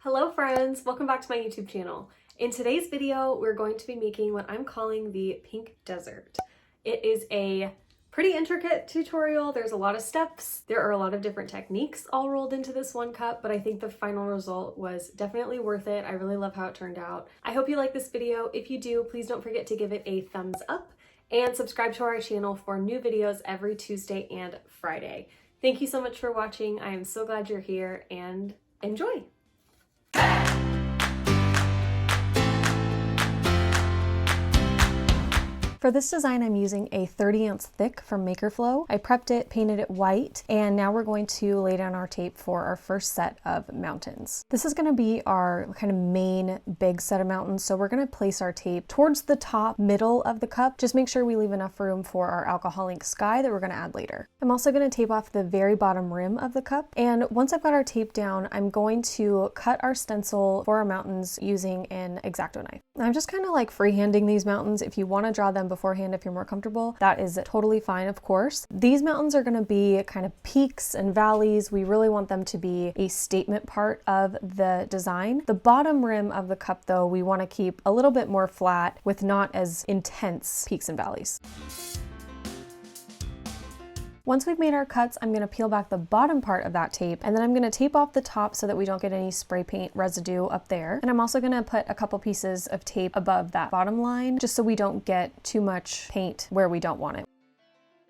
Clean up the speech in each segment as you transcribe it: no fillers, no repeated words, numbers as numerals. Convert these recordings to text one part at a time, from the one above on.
Hello friends, welcome back to my YouTube channel. In today's video, we're going to be making what I'm calling the pink desert. It is a pretty intricate tutorial. There's a lot of steps. There are a lot of different techniques all rolled into this one cup, but I think the final result was definitely worth it. I really love how it turned out. I hope you like this video. If you do, please don't forget to give it a thumbs up and subscribe to our channel for new videos every Tuesday and Friday. Thank you so much for watching. I am so glad you're here and enjoy. For this design, I'm using a 30 ounce thick from Makerflo. I prepped it, painted it white, and now we're going to lay down our tape for our first set of mountains. This is gonna be our kind of main big set of mountains, so we're gonna place our tape towards the top middle of the cup. Just make sure we leave enough room for our alcohol ink sky that we're gonna add later. I'm also gonna tape off the very bottom rim of the cup, and once I've got our tape down, I'm going to cut our stencil for our mountains using an X-Acto knife. I'm just kind of like freehanding these mountains. If you wanna draw them beforehand, if you're more comfortable, that is totally fine, of course. These mountains are going to be kind of peaks and valleys. We really want them to be a statement part of the design. The bottom rim of the cup, though, we want to keep a little bit more flat with not as intense peaks and valleys. Once we've made our cuts, I'm going to peel back the bottom part of that tape, and then I'm going to tape off the top so that we don't get any spray paint residue up there. And I'm also going to put a couple pieces of tape above that bottom line, just so we don't get too much paint where we don't want it.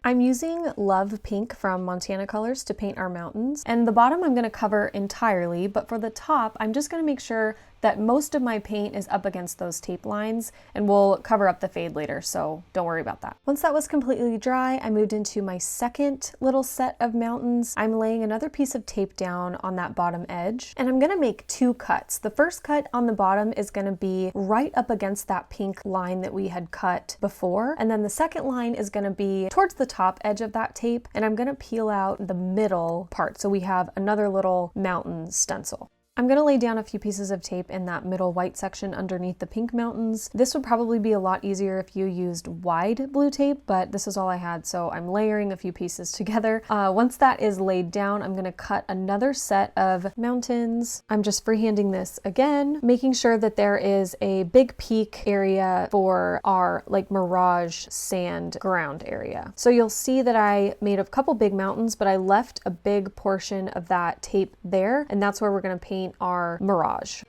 I'm using Love Pink from Montana Colors to paint our mountains, and the bottom I'm going to cover entirely, but for the top, I'm just going to make sure that most of my paint is up against those tape lines, and we'll cover up the fade later, so don't worry about that. Once that was completely dry, I moved into my second little set of mountains. I'm laying another piece of tape down on that bottom edge, and I'm gonna make two cuts. The first cut on the bottom is gonna be right up against that pink line that we had cut before, and then the second line is gonna be towards the top edge of that tape, and I'm gonna peel out the middle part, so we have another little mountain stencil. I'm going to lay down a few pieces of tape in that middle white section underneath the pink mountains. This would probably be a lot easier if you used wide blue tape, but this is all I had, so I'm layering a few pieces together. Once that is laid down, I'm going to cut another set of mountains. I'm just freehanding this again, making sure that there is a big peak area for our like mirage sand ground area. So you'll see that I made a couple big mountains, but I left a big portion of that tape there, and that's where we're going to paint our mirage.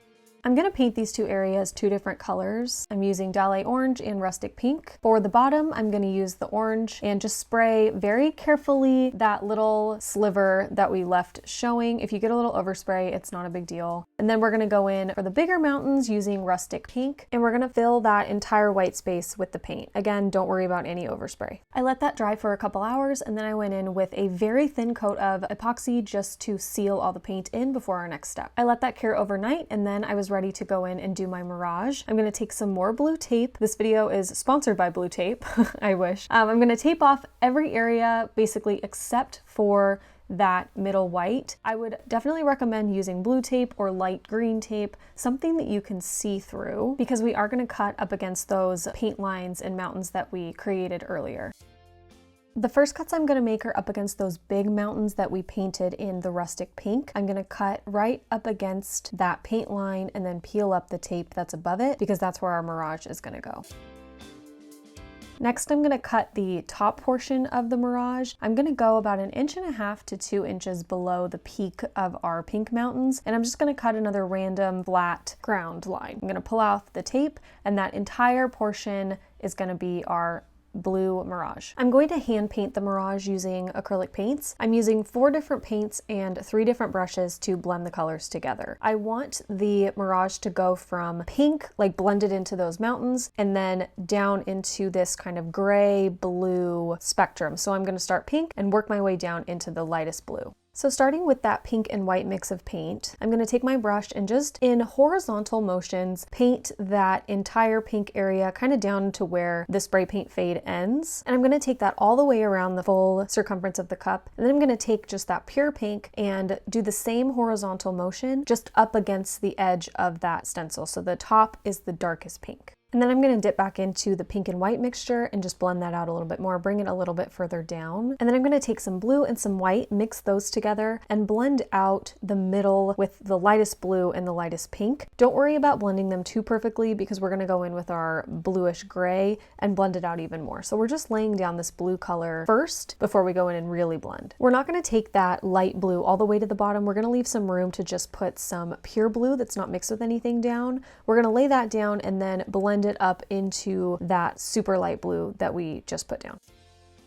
I'm going to paint these two areas two different colors. I'm using Dalai orange and rustic pink. For the bottom, I'm going to use the orange and just spray very carefully that little sliver that we left showing. If you get a little overspray, it's not a big deal. And then we're going to go in for the bigger mountains using rustic pink, and we're going to fill that entire white space with the paint. Again, don't worry about any overspray. I let that dry for a couple hours, and then I went in with a very thin coat of epoxy just to seal all the paint in before our next step. I let that cure overnight, and then I was ready to go in and do my mirage. I'm going to take some more blue tape. This video is sponsored by blue tape. I wish. I'm going to tape off every area basically except for that middle white. I would definitely recommend using blue tape or light green tape, something that you can see through, because we are going to cut up against those paint lines and mountains that we created earlier. The first cuts I'm going to make are up against those big mountains that we painted in the rustic pink. I'm going to cut right up against that paint line and then peel up the tape that's above it, because that's where our mirage is going to go. Next, I'm going to cut the top portion of the mirage. I'm going to go about 1.5 inches to 2 inches below the peak of our pink mountains, and I'm just going to cut another random flat ground line. I'm going to pull off the tape, and that entire portion is going to be our blue mirage. I'm going to hand paint the mirage using acrylic paints. I'm using 4 different paints and 3 different brushes to blend the colors together. I want the mirage to go from pink, like blended into those mountains, and then down into this kind of gray blue spectrum. So I'm going to start pink and work my way down into the lightest blue. So starting with that pink and white mix of paint, I'm going to take my brush and just in horizontal motions paint that entire pink area kind of down to where the spray paint fade ends. And I'm going to take that all the way around the full circumference of the cup. And then I'm going to take just that pure pink and do the same horizontal motion just up against the edge of that stencil. So the top is the darkest pink. And then I'm going to dip back into the pink and white mixture and just blend that out a little bit more, bring it a little bit further down. And then I'm going to take some blue and some white, mix those together, and blend out the middle with the lightest blue and the lightest pink. Don't worry about blending them too perfectly because we're going to go in with our bluish gray and blend it out even more. So we're just laying down this blue color first before we go in and really blend. We're not going to take that light blue all the way to the bottom. We're going to leave some room to just put some pure blue that's not mixed with anything down. We're going to lay that down and then blend it up into that super light blue that we just put down.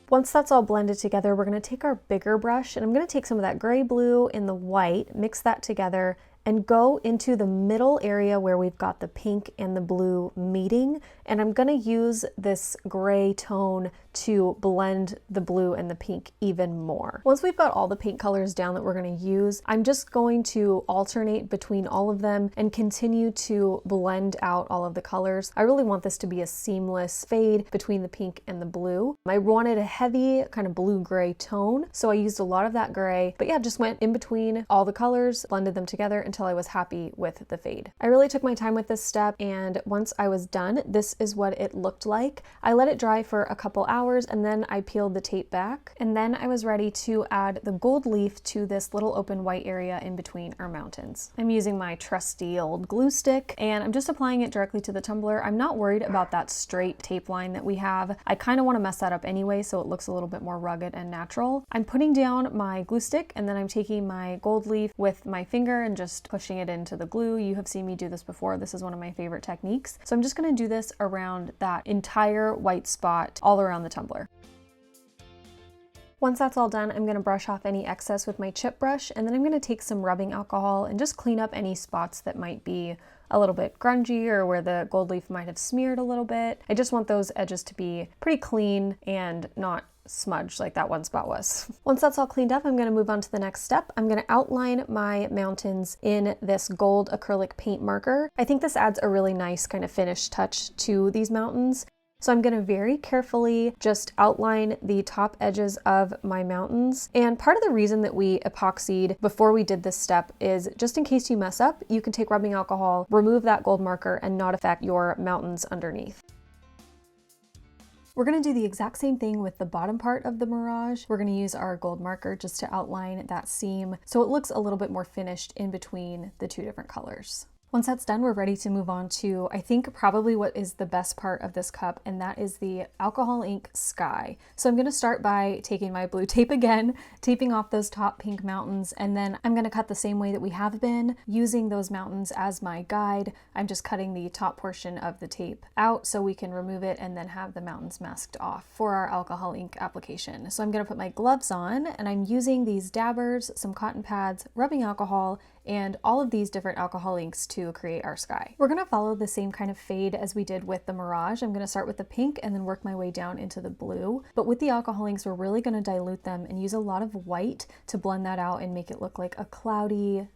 Once that's all blended together, we're going to take our bigger brush and I'm going to take some of that gray blue and the white, mix that together, and go into the middle area where we've got the pink and the blue meeting. And I'm gonna use this gray tone to blend the blue and the pink even more. Once we've got all the paint colors down that we're gonna use, I'm just going to alternate between all of them and continue to blend out all of the colors. I really want this to be a seamless fade between the pink and the blue. I wanted a heavy kind of blue-gray tone, so I used a lot of that gray, but yeah, just went in between all the colors, blended them together until I was happy with the fade. I really took my time with this step, and once I was done, this is what it looked like. I let it dry for a couple hours and then I peeled the tape back, and then I was ready to add the gold leaf to this little open white area in between our mountains. I'm using my trusty old glue stick and I'm just applying it directly to the tumbler. I'm not worried about that straight tape line that we have. I kind of want to mess that up anyway so it looks a little bit more rugged and natural. I'm putting down my glue stick and then I'm taking my gold leaf with my finger and just pushing it into the glue. You have seen me do this before. This is one of my favorite techniques. So I'm just going to do this around that entire white spot all around the tumbler. Once that's all done, I'm going to brush off any excess with my chip brush, and then I'm going to take some rubbing alcohol and just clean up any spots that might be a little bit grungy or where the gold leaf might have smeared a little bit. I just want those edges to be pretty clean and not smudged like that one spot was. Once that's all cleaned up, I'm going to move on to the next step. I'm going to outline my mountains in this gold acrylic paint marker. I think this adds a really nice kind of finished touch to these mountains. So I'm going to very carefully just outline the top edges of my mountains. And part of the reason that we epoxied before we did this step is just in case you mess up, you can take rubbing alcohol, remove that gold marker, and not affect your mountains underneath. We're going to do the exact same thing with the bottom part of the mirage. We're going to use our gold marker just to outline that seam so it looks a little bit more finished in between the two different colors. Once that's done, we're ready to move on to, I think, probably what is the best part of this cup, and that is the alcohol ink sky. So I'm going to start by taking my blue tape again, taping off those top pink mountains, and then I'm going to cut the same way that we have been, using those mountains as my guide. I'm just cutting the top portion of the tape out so we can remove it and then have the mountains masked off for our alcohol ink application. So I'm going to put my gloves on, and I'm using these dabbers, some cotton pads, rubbing alcohol, and all of these different alcohol inks to create our sky. We're going to follow the same kind of fade as we did with the mirage. I'm going to start with the pink and then work my way down into the blue. But with the alcohol inks, we're really going to dilute them and use a lot of white to blend that out and make it look like a cloudy,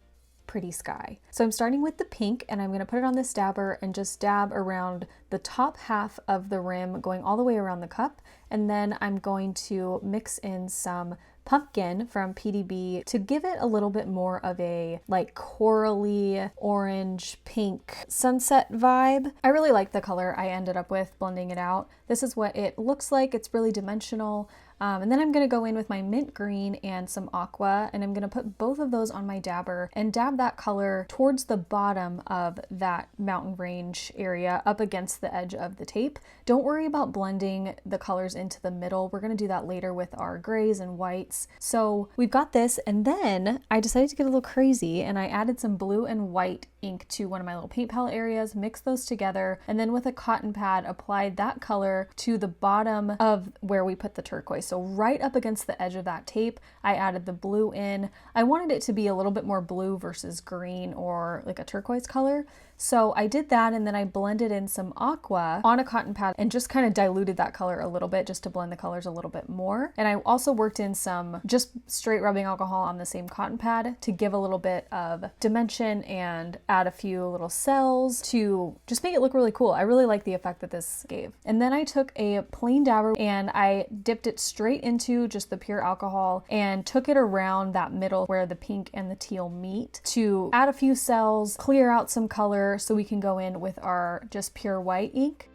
pretty sky. So I'm starting with the pink and I'm going to put it on this dabber and just dab around the top half of the rim, going all the way around the cup. And then I'm going to mix in some pumpkin from PDB to give it a little bit more of a like corally orange pink sunset vibe. I really like the color I ended up with blending it out. This is what it looks like. It's really dimensional. And then I'm going to go in with my mint green and some aqua, and I'm going to put both of those on my dabber and dab that color towards the bottom of that mountain range area up against the edge of the tape. Don't worry about blending the colors into the middle. We're going to do that later with our grays and whites. So we've got this, and then I decided to get a little crazy and I added some blue and white ink to one of my little paint palette areas, mixed those together, and then with a cotton pad applied that color to the bottom of where we put the turquoise. So right up against the edge of that tape, I added the blue in. I wanted it to be a little bit more blue versus green or like a turquoise color. So I did that, and then I blended in some aqua on a cotton pad and just kind of diluted that color a little bit just to blend the colors a little bit more. And I also worked in some just straight rubbing alcohol on the same cotton pad to give a little bit of dimension and add a few little cells to just make it look really cool. I really like the effect that this gave. And then I took a plain dabber and I dipped it straight into just the pure alcohol and took it around that middle where the pink and the teal meet to add a few cells, clear out some color so we can go in with our just pure white ink.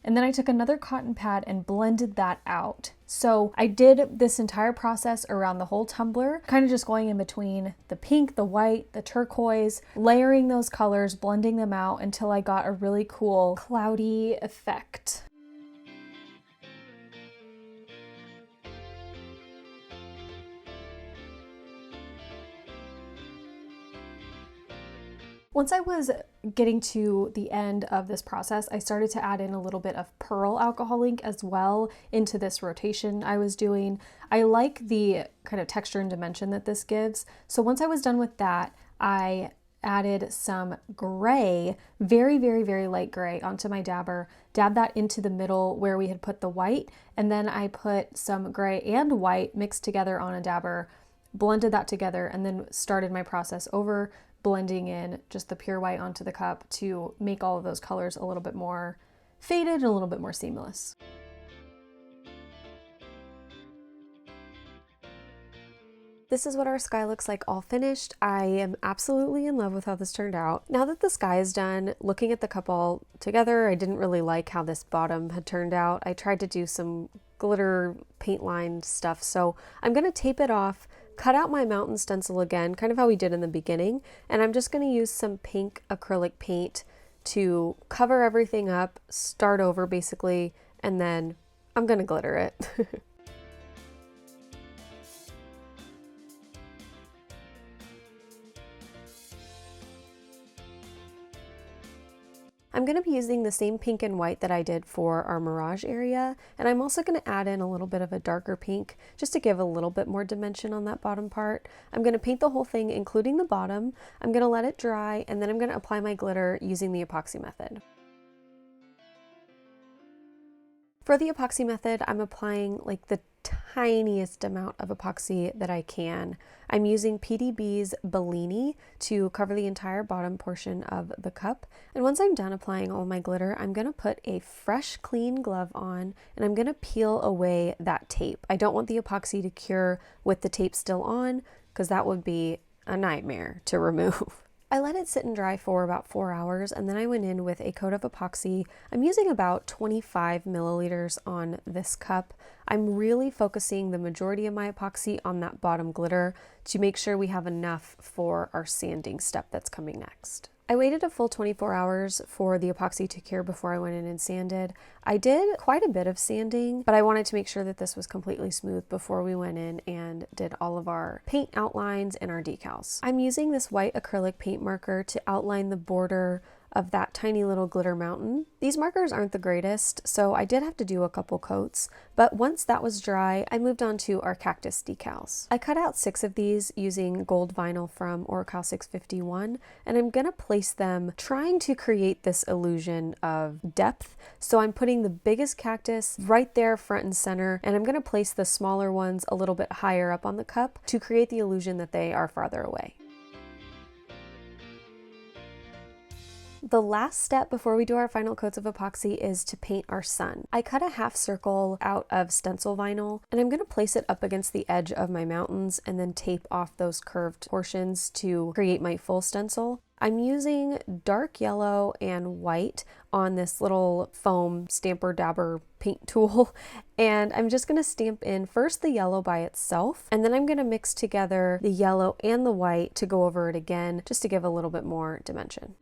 And then I took another cotton pad and blended that out. So I did this entire process around the whole tumbler, kind of just going in between the pink, the white, the turquoise, layering those colors, blending them out until I got a really cool cloudy effect. Once I was getting to the end of this process, I started to add in a little bit of pearl alcohol ink as well into this rotation I was doing. I like the kind of texture and dimension that this gives. So once I was done with that, I added some gray, very, very, very light gray onto my dabber, dabbed that into the middle where we had put the white, and then I put some gray and white mixed together on a dabber, blended that together, and then started my process over, blending in just the pure white onto the cup to make all of those colors a little bit more faded and a little bit more seamless. This is what our sky looks like all finished. I am absolutely in love with how this turned out. Now that the sky is done, looking at the cup all together, I didn't really like how this bottom had turned out. I tried to do some glitter paint line stuff, so I'm gonna tape it off, cut out my mountain stencil again, kind of how we did in the beginning, and I'm just going to use some pink acrylic paint to cover everything up, start over basically, and then I'm going to glitter it. I'm going to be using the same pink and white that I did for our mirage area, and I'm also going to add in a little bit of a darker pink just to give a little bit more dimension on that bottom part. I'm going to paint the whole thing, including the bottom. I'm going to let it dry, and then I'm going to apply my glitter using the epoxy method. For the epoxy method, I'm applying like the tiniest amount of epoxy that I can. I'm using PDB's Bellini to cover the entire bottom portion of the cup. And once I'm done applying all my glitter, I'm going to put a fresh, clean glove on and I'm going to peel away that tape. I don't want the epoxy to cure with the tape still on because that would be a nightmare to remove. I let it sit and dry for about 4 hours and then I went in with a coat of epoxy. I'm using about 25 milliliters on this cup. I'm really focusing the majority of my epoxy on that bottom glitter to make sure we have enough for our sanding step that's coming next. I waited a full 24 hours for the epoxy to cure before I went in and sanded. I did quite a bit of sanding, but I wanted to make sure that this was completely smooth before we went in and did all of our paint outlines and our decals. I'm using this white acrylic paint marker to outline the border of that tiny little glitter mountain. These markers aren't the greatest, so I did have to do a couple coats, but once that was dry, I moved on to our Cactus Decals. I cut out 6 of these using gold vinyl from Oracal 651, and I'm gonna place them trying to create this illusion of depth. So I'm putting the biggest cactus right there front and center, and I'm gonna place the smaller ones a little bit higher up on the cup to create the illusion that they are farther away. The last step before we do our final coats of epoxy is to paint our sun. I cut a half circle out of stencil vinyl and I'm going to place it up against the edge of my mountains and then tape off those curved portions to create my full stencil. I'm using dark yellow and white on this little foam stamper dabber paint tool, and I'm just going to stamp in first the yellow by itself, and then I'm going to mix together the yellow and the white to go over it again just to give a little bit more dimension.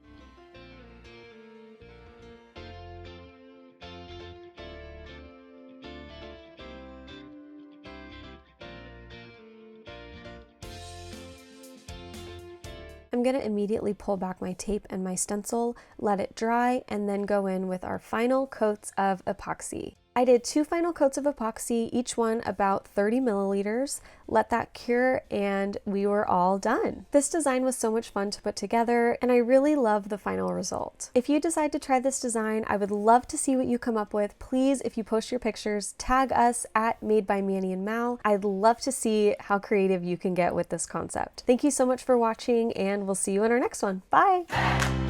I'm going to immediately pull back my tape and my stencil, let it dry, and then go in with our final coats of epoxy. I did 2 final coats of epoxy, each one about 30 milliliters, let that cure, and we were all done. This design was so much fun to put together, and I really love the final result. If you decide to try this design, I would love to see what you come up with. Please, if you post your pictures, tag us at Made by Manny and Mal. I'd love to see how creative you can get with this concept. Thank you so much for watching, and we'll see you in our next one. Bye!